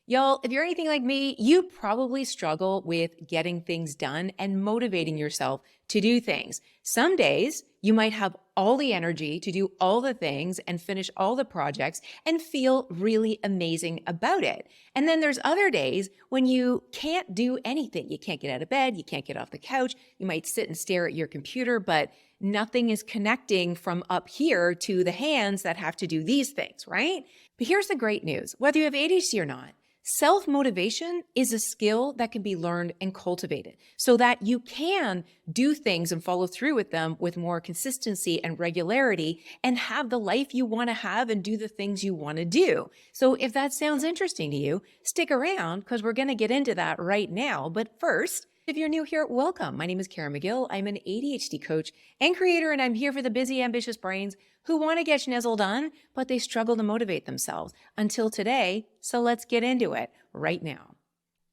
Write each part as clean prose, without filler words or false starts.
Y'all, if you're anything like me, you probably struggle with getting things done and motivating yourself to do things. Some days you might have all the energy to do all the things and finish all the projects and feel really amazing about it. And then there's other days when you can't do anything. You can't get out of bed, you can't get off the couch, you might sit and stare at your computer, but nothing is connecting from up here to the hands that have to do these things, right? But here's the great news. Whether you have ADHD or not, self-motivation is a skill that can be learned and cultivated so that you can do things and follow through with them with more consistency and regularity and have the life you want to have and do the things you want to do. So if that sounds interesting to you, stick around because we're going to get into that right now. But first, if you're new here, welcome. My name is Karen McGill. I'm an ADHD coach and creator, and I'm here for the busy, ambitious brains who want to get schnizzle done, but they struggle to motivate themselves until today. So let's get into it right now.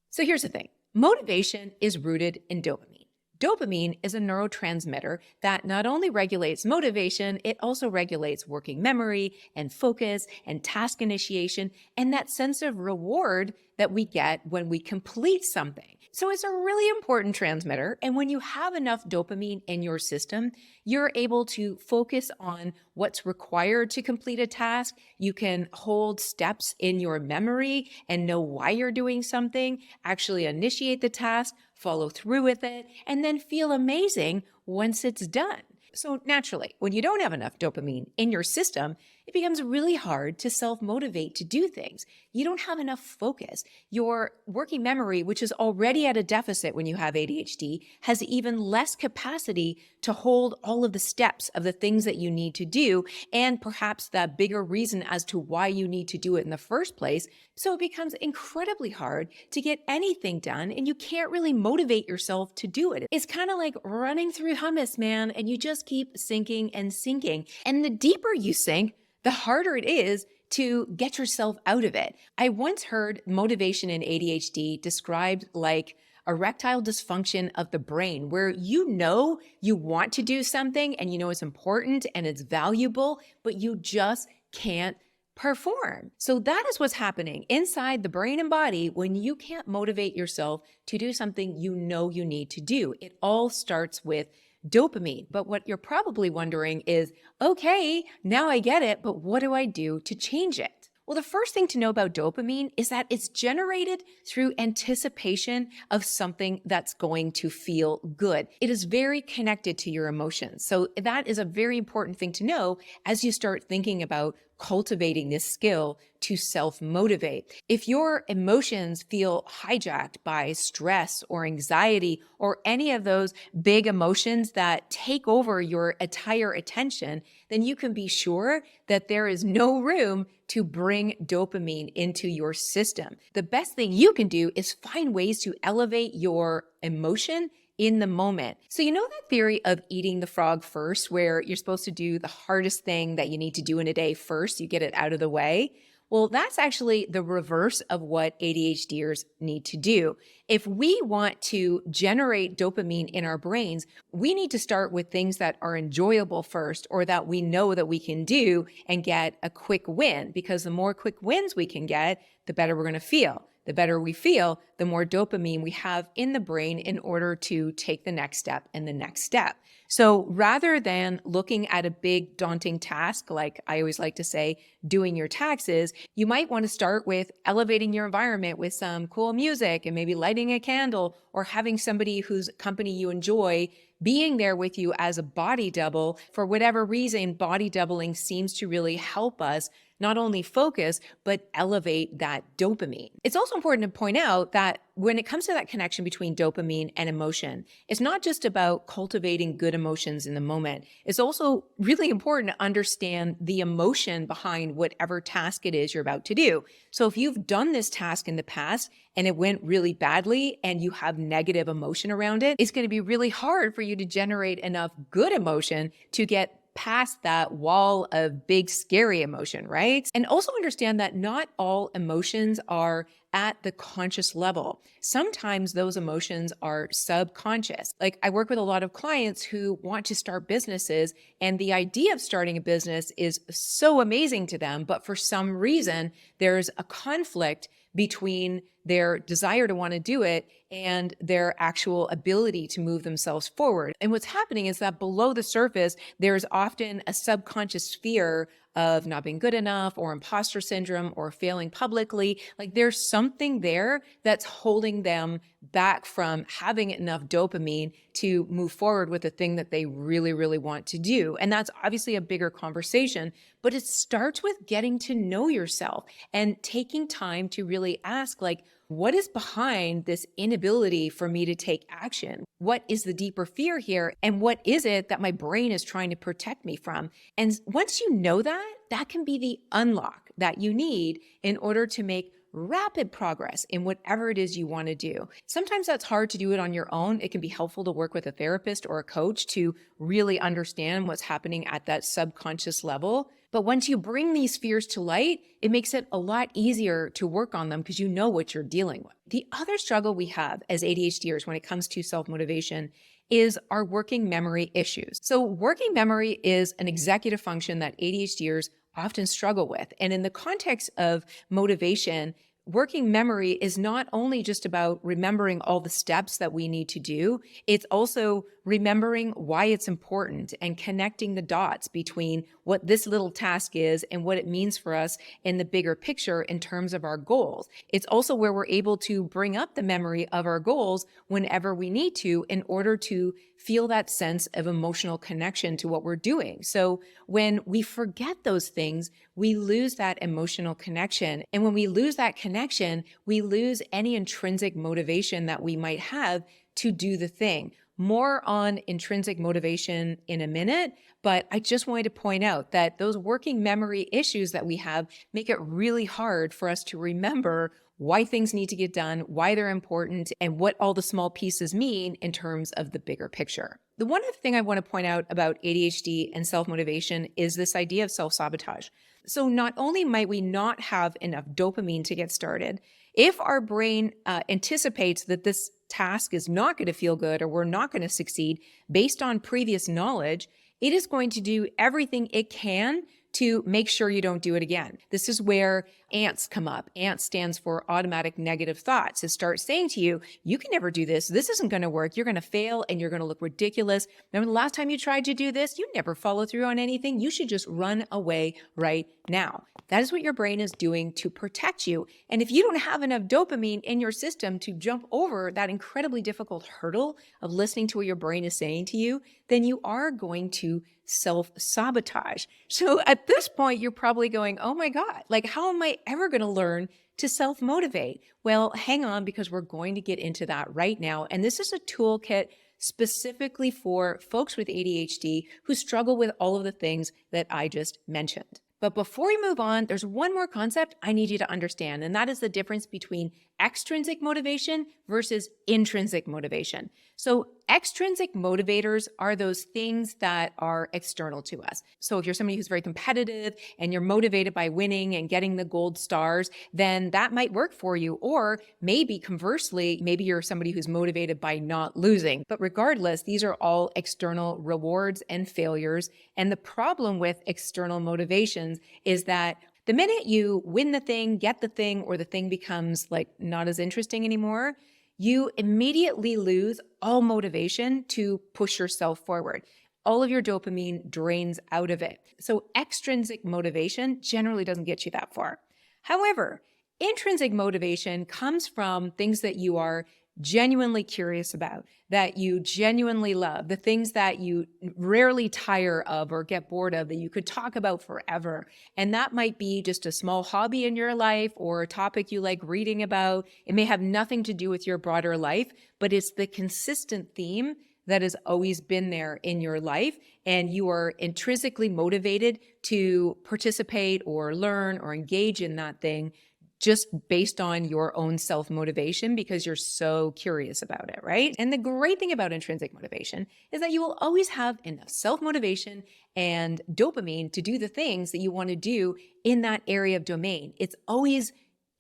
So here's the thing. Motivation is rooted in dopamine. Dopamine is a neurotransmitter that not only regulates motivation, it also regulates working memory and focus and task initiation and that sense of reward that we get when we complete something. So it's a really important transmitter. And when you have enough dopamine in your system, you're able to focus on what's required to complete a task. You can hold steps in your memory and know why you're doing something, actually initiate the task, follow through with it, and then feel amazing once it's done. So naturally, when you don't have enough dopamine in your system, it becomes really hard to self-motivate to do things. You don't have enough focus. Your working memory, which is already at a deficit when you have ADHD, has even less capacity to hold all of the steps of the things that you need to do, and perhaps the bigger reason as to why you need to do it in the first place. So it becomes incredibly hard to get anything done, and you can't really motivate yourself to do it. It's kind of like running through hummus, man, and you just keep sinking and sinking. And the deeper you sink, the harder it is to get yourself out of it. I once heard motivation in ADHD described like erectile dysfunction of the brain, where you know you want to do something and you know it's important and it's valuable, but you just can't perform. So that is what's happening inside the brain and body when you can't motivate yourself to do something you know you need to do. It all starts with dopamine. But what you're probably wondering is, okay, now I get it, but what do I do to change it? Well, the first thing to know about dopamine is that it's generated through anticipation of something that's going to feel good. It is very connected to your emotions. So that is a very important thing to know as you start thinking about cultivating this skill to self-motivate. If your emotions feel hijacked by stress or anxiety or any of those big emotions that take over your entire attention, then you can be sure that there is no room to bring dopamine into your system. The best thing you can do is find ways to elevate your emotion in the moment. So you know that theory of eating the frog first, where you're supposed to do the hardest thing that you need to do in a day first, you get it out of the way? Well, that's actually the reverse of what ADHDers need to do. If we want to generate dopamine in our brains, we need to start with things that are enjoyable first, or that we know that we can do and get a quick win, because the more quick wins we can get, the better we're going to feel. The better we feel, the more dopamine we have in the brain in order to take the next step and the next step. So rather than looking at a big daunting task, like I always like to say, doing your taxes, you might want to start with elevating your environment with some cool music and maybe lighting a candle, or having somebody whose company you enjoy being there with you as a body double. For whatever reason, body doubling seems to really help us not only focus, but elevate that dopamine. It's also important to point out that when it comes to that connection between dopamine and emotion, it's not just about cultivating good emotions in the moment. It's also really important to understand the emotion behind whatever task it is you're about to do. So if you've done this task in the past and it went really badly and you have negative emotion around it, it's going to be really hard for you to generate enough good emotion to get past that wall of big, scary emotion, right? And also understand that not all emotions are at the conscious level. Sometimes those emotions are subconscious. Like I work with a lot of clients who want to start businesses, and the idea of starting a business is so amazing to them, but for some reason, there's a conflict between their desire to want to do it and their actual ability to move themselves forward. And what's happening is that below the surface, there's often a subconscious fear of not being good enough or imposter syndrome or failing publicly. Like there's something there that's holding them back from having enough dopamine to move forward with the thing that they really, really want to do. And that's obviously a bigger conversation, but it starts with getting to know yourself and taking time to really ask, like, what is behind this inability for me to take action? What is the deeper fear here? And what is it that my brain is trying to protect me from? And once you know that, that can be the unlock that you need in order to make rapid progress in whatever it is you want to do. Sometimes that's hard to do it on your own. It can be helpful to work with a therapist or a coach to really understand what's happening at that subconscious level. But once you bring these fears to light, it makes it a lot easier to work on them because you know what you're dealing with. The other struggle we have as ADHDers when it comes to self-motivation is our working memory issues. So working memory is an executive function that ADHDers often struggle with. And in the context of motivation, working memory is not only just about remembering all the steps that we need to do, it's also remembering why it's important and connecting the dots between what this little task is and what it means for us in the bigger picture in terms of our goals. It's also where we're able to bring up the memory of our goals whenever we need to in order to feel that sense of emotional connection to what we're doing. So when we forget those things, we lose that emotional connection. And when we lose that connection, we lose any intrinsic motivation that we might have to do the thing. More on intrinsic motivation in a minute, but I just wanted to point out that those working memory issues that we have make it really hard for us to remember why things need to get done, why they're important, and what all the small pieces mean in terms of the bigger picture. The one other thing I want to point out about ADHD and self-motivation is this idea of self-sabotage. So not only might we not have enough dopamine to get started, if our brain anticipates that this task is not going to feel good or we're not going to succeed based on previous knowledge, it is going to do everything it can to make sure you don't do it again. This is where ANTS come up. ANTS stands for automatic negative thoughts. It starts saying to you, you can never do this. This isn't going to work. You're going to fail and you're going to look ridiculous. Remember the last time you tried to do this? You never follow through on anything. You should just run away right now. That is what your brain is doing to protect you. And if you don't have enough dopamine in your system to jump over that incredibly difficult hurdle of listening to what your brain is saying to you, then you are going to self-sabotage. So at this point, you're probably going, oh my God, like how am I ever going to learn to self-motivate? Well, hang on, because we're going to get into that right now. And this is a toolkit specifically for folks with ADHD who struggle with all of the things that I just mentioned. But before we move on, there's one more concept I need you to understand, and that is the difference between extrinsic motivation versus intrinsic motivation. So extrinsic motivators are those things that are external to us. So if you're somebody who's very competitive and you're motivated by winning and getting the gold stars, then that might work for you. Or maybe conversely, maybe you're somebody who's motivated by not losing. But regardless, these are all external rewards and failures. And the problem with external motivations is that the minute you win the thing, get the thing, or the thing becomes like not as interesting anymore, you immediately lose all motivation to push yourself forward. All of your dopamine drains out of it. So extrinsic motivation generally doesn't get you that far. However, intrinsic motivation comes from things that you are genuinely curious about, that you genuinely love, the things that you rarely tire of or get bored of, that you could talk about forever. And that might be just a small hobby in your life or a topic you like reading about. It may have nothing to do with your broader life, but it's the consistent theme that has always been there in your life, and you are intrinsically motivated to participate or learn or engage in that thing just based on your own self-motivation because you're so curious about it, right? And the great thing about intrinsic motivation is that you will always have enough self-motivation and dopamine to do the things that you want to do in that area of domain. It's always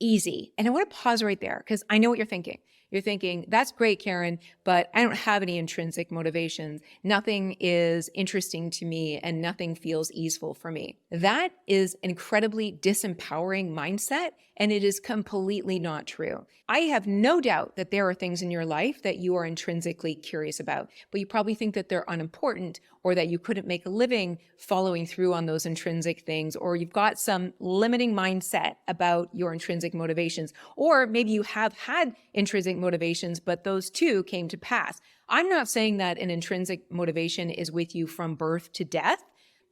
easy. And I want to pause right there because I know what you're thinking. You're thinking, that's great, Karen, but I don't have any intrinsic motivations. Nothing is interesting to me and nothing feels easeful for me. That is an incredibly disempowering mindset, and it is completely not true. I have no doubt that there are things in your life that you are intrinsically curious about, but you probably think that they're unimportant or that you couldn't make a living following through on those intrinsic things, or you've got some limiting mindset about your intrinsic motivations, or maybe you have had intrinsic motivations, but those too came to pass. I'm not saying that an intrinsic motivation is with you from birth to death,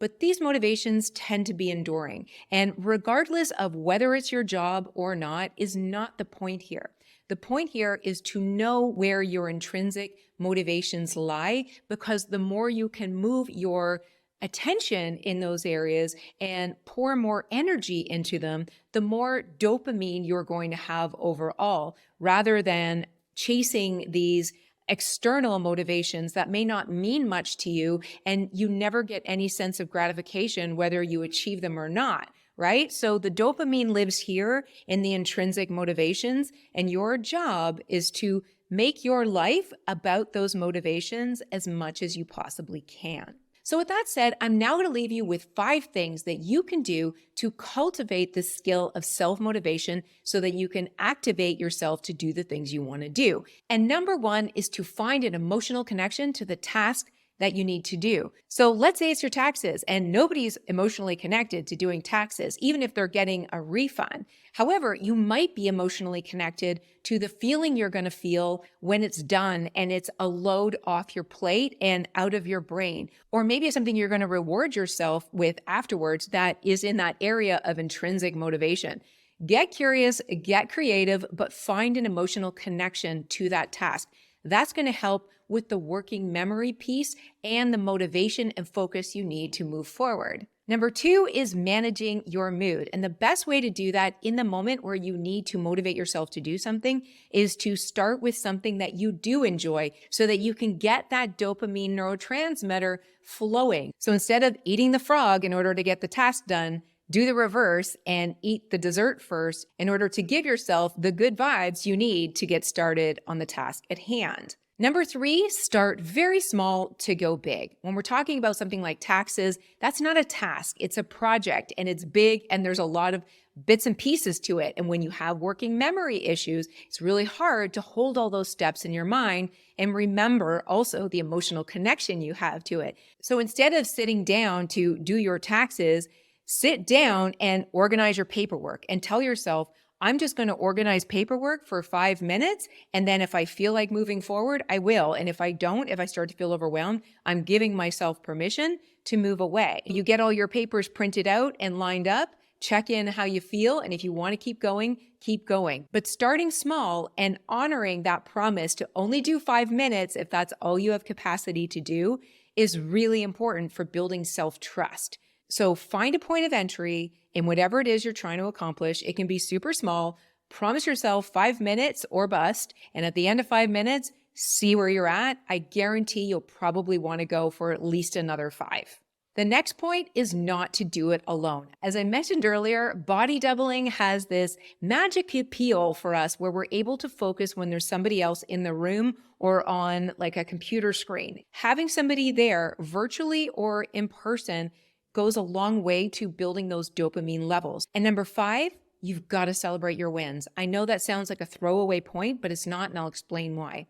but these motivations tend to be enduring. And regardless of whether it's your job or not, is not the point here. The point here is to know where your intrinsic motivations lie, because the more you can move your attention in those areas and pour more energy into them, the more dopamine you're going to have overall, rather than chasing these external motivations that may not mean much to you, and you never get any sense of gratification whether you achieve them or not, right? So the dopamine lives here in the intrinsic motivations, and your job is to make your life about those motivations as much as you possibly can. So with that said, I'm now going to leave you with 5 things that you can do to cultivate the skill of self-motivation so that you can activate yourself to do the things you want to do. And number 1 is to find an emotional connection to the task that you need to do. So let's say it's your taxes and nobody's emotionally connected to doing taxes, even if they're getting a refund. However, you might be emotionally connected to the feeling you're going to feel when it's done and it's a load off your plate and out of your brain. Or maybe it's something you're going to reward yourself with afterwards that is in that area of intrinsic motivation. Get curious, get creative, but find an emotional connection to that task. That's going to help with the working memory piece and the motivation and focus you need to move forward. Number 2 is managing your mood. And the best way to do that in the moment where you need to motivate yourself to do something is to start with something that you do enjoy so that you can get that dopamine neurotransmitter flowing. So instead of eating the frog in order to get the task done, do the reverse and eat the dessert first in order to give yourself the good vibes you need to get started on the task at hand. Number 3, start very small to go big. When we're talking about something like taxes, that's not a task, it's a project, and it's big, and there's a lot of bits and pieces to it. And when you have working memory issues, it's really hard to hold all those steps in your mind and remember also the emotional connection you have to it. So instead of sitting down to do your taxes, sit down and organize your paperwork and tell yourself, I'm just going to organize paperwork for 5 minutes. And then if I feel like moving forward, I will. And if I don't, if I start to feel overwhelmed, I'm giving myself permission to move away. You get all your papers printed out and lined up, check in how you feel. And if you want to keep going, keep going. But starting small and honoring that promise to only do 5 minutes, if that's all you have capacity to do, is really important for building self-trust. So find a point of entry in whatever it is you're trying to accomplish. It can be super small. Promise yourself 5 minutes or bust. And at the end of 5 minutes, see where you're at. I guarantee you'll probably want to go for at least another 5. The next point is not to do it alone. As I mentioned earlier, body doubling has this magic appeal for us where we're able to focus when there's somebody else in the room or on like a computer screen. Having somebody there virtually or in person goes a long way to building those dopamine levels. And number 5, you've got to celebrate your wins. I know that sounds like a throwaway point, but it's not, and I'll explain why.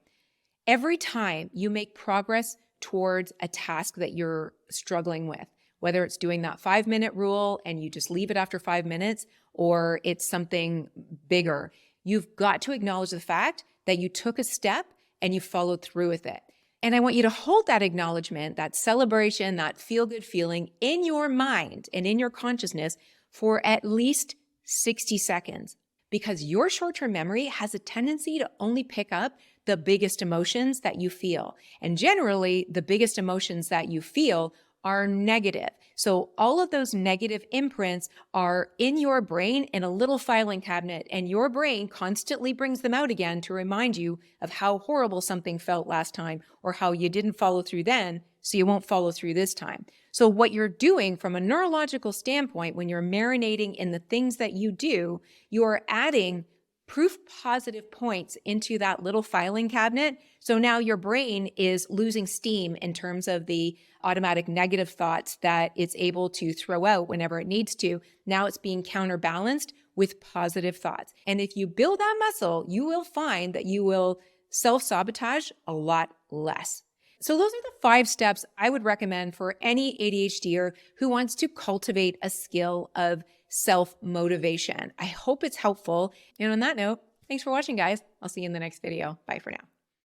Every time you make progress towards a task that you're struggling with, whether it's doing that 5-minute rule and you just leave it after 5 minutes, or it's something bigger, you've got to acknowledge the fact that you took a step and you followed through with it. And I want you to hold that acknowledgement, that celebration, that feel-good feeling in your mind and in your consciousness for at least 60 seconds. Because your short-term memory has a tendency to only pick up the biggest emotions that you feel. And generally, the biggest emotions that you feel are negative. So all of those negative imprints are in your brain in a little filing cabinet, and your brain constantly brings them out again to remind you of how horrible something felt last time or how you didn't follow through then, so you won't follow through this time. So what you're doing from a neurological standpoint, when you're marinating in the things that you do, you're adding proof positive points into that little filing cabinet. So now your brain is losing steam in terms of the automatic negative thoughts that it's able to throw out whenever it needs to. Now it's being counterbalanced with positive thoughts. And if you build that muscle, you will find that you will self-sabotage a lot less. So those are the 5 steps I would recommend for any ADHDer who wants to cultivate a skill of self-motivation. I hope it's helpful. And on that note, thanks for watching, guys. I'll see you in the next video. Bye for now.